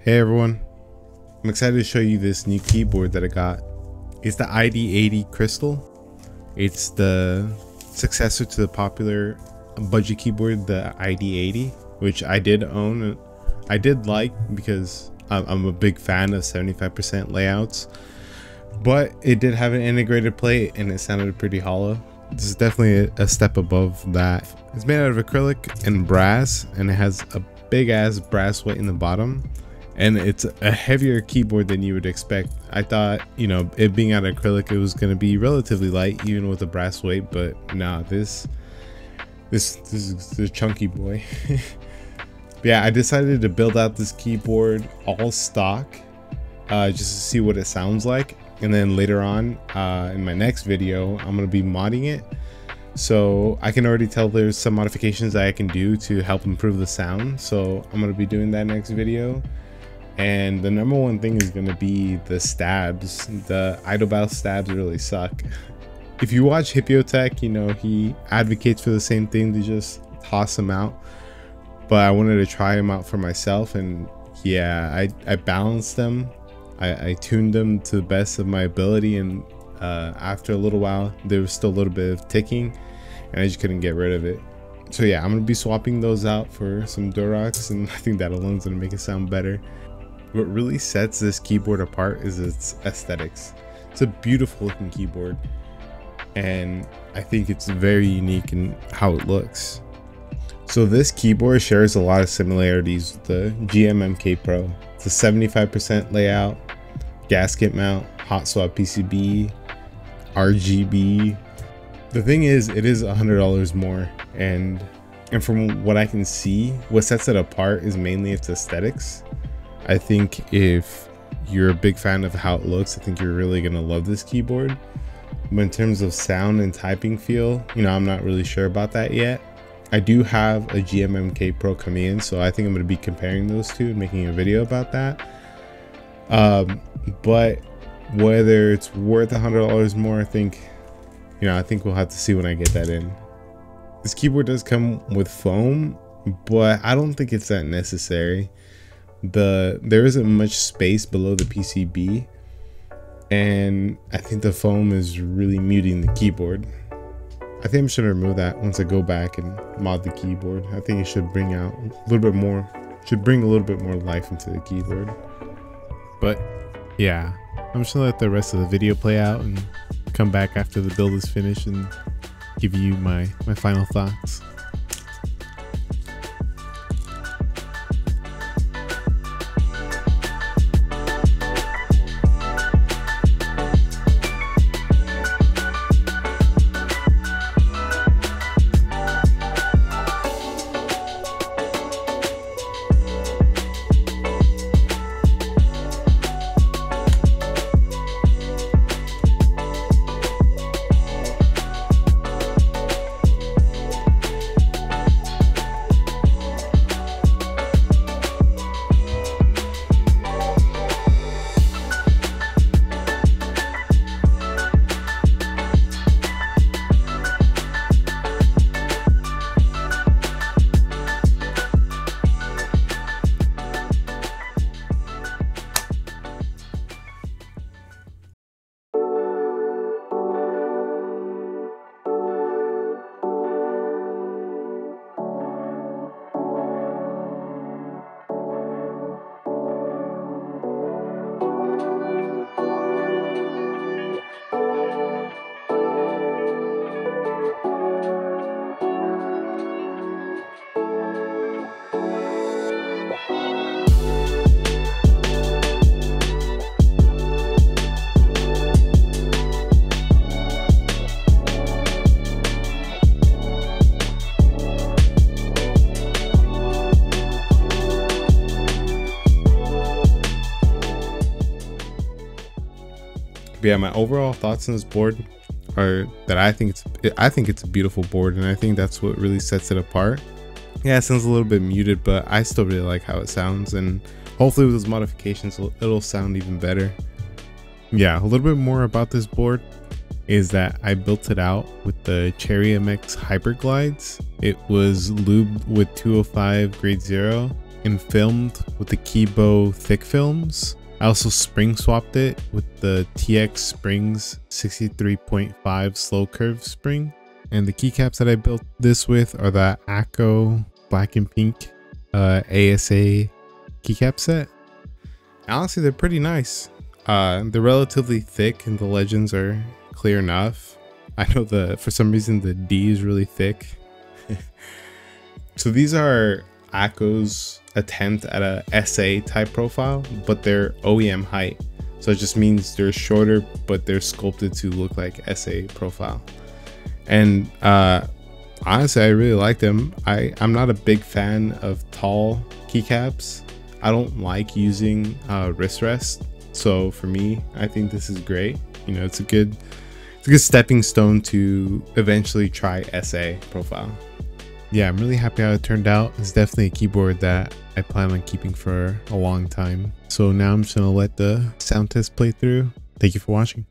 Hey everyone, I'm excited to show you this new keyboard that I got. It's the ID80 Crystal. It's the successor to the popular budget keyboard, the ID80, which I did own. I did like because I'm a big fan of 75% layouts, but it did have an integrated plate and it sounded pretty hollow. This is definitely a step above that. It's made out of acrylic and brass, and it has a big ass brass weight in the bottom. And it's a heavier keyboard than you would expect. I thought, you know, it being out of acrylic, it was going to be relatively light, even with the brass weight. But nah, this is a chunky boy. Yeah, I decided to build out this keyboard all stock, just to see what it sounds like. And then later on, in my next video, I'm going to be modding it. So I can already tell there's some modifications that I can do to help improve the sound. So I'm going to be doing that next video. And the number one thing is going to be the stabs. The idle stabs really suck. If you watch KEBO Tech, you know, he advocates for the same thing, to just toss them out. But I wanted to try them out for myself, and yeah, I balanced them. I tuned them to the best of my ability, and after a little while, there was still a little bit of ticking, and I just couldn't get rid of it. So yeah, I'm going to be swapping those out for some Durox, and I think that alone is going to make it sound better. What really sets this keyboard apart is its aesthetics. It's a beautiful looking keyboard, and I think it's very unique in how it looks. So this keyboard shares a lot of similarities with the gmmk Pro. It's a 75% layout, gasket mount, hot swap PCB, RGB. The thing is, it is $100 more, and from what I can see, what sets it apart is mainly its aesthetics. I think if you're a big fan of how it looks, I think you're really gonna love this keyboard. But in terms of sound and typing feel, you know, I'm not really sure about that yet. I do have a gmmk Pro coming in, so I think I'm gonna be comparing those two and making a video about that. But whether it's worth $100 more, I think we'll have to see when I get that in. This keyboard does come with foam, but I don't think it's that necessary. There isn't much space below the PCB, and I think the foam is really muting the keyboard. I think I'm just gonna remove that once I go back and mod the keyboard. I think it should bring out a little bit more, bring a little bit more life into the keyboard. But yeah, I'm just gonna let the rest of the video play out and come back after the build is finished and give you my final thoughts. But yeah, my overall thoughts on this board are that I think it's a beautiful board, and I think that's what really sets it apart. Yeah, it sounds a little bit muted, but I still really like how it sounds, and hopefully with those modifications it'll sound even better. Yeah, a little bit more about this board is that I built it out with the Cherry MX Hyperglides. It was lubed with 205 grade 0, and filmed with the KEBO Thick Films. I also spring swapped it with the TX Springs 63.5 slow curve spring. And the keycaps that I built this with are the AKKO Black&Pink ASA keycap set. Honestly, they're pretty nice. They're relatively thick and the legends are clear enough. I know for some reason the D is really thick. So these are AKKO's attempt at a SA type profile, but they're OEM height. So it just means they're shorter, but they're sculpted to look like SA profile. And honestly, I really like them. I'm not a big fan of tall keycaps. I don't like using wrist rest. So for me, I think this is great. You know, it's a good stepping stone to eventually try SA profile. Yeah, I'm really happy how it turned out. It's definitely a keyboard that I plan on keeping for a long time. So now I'm just gonna let the sound test play through. Thank you for watching.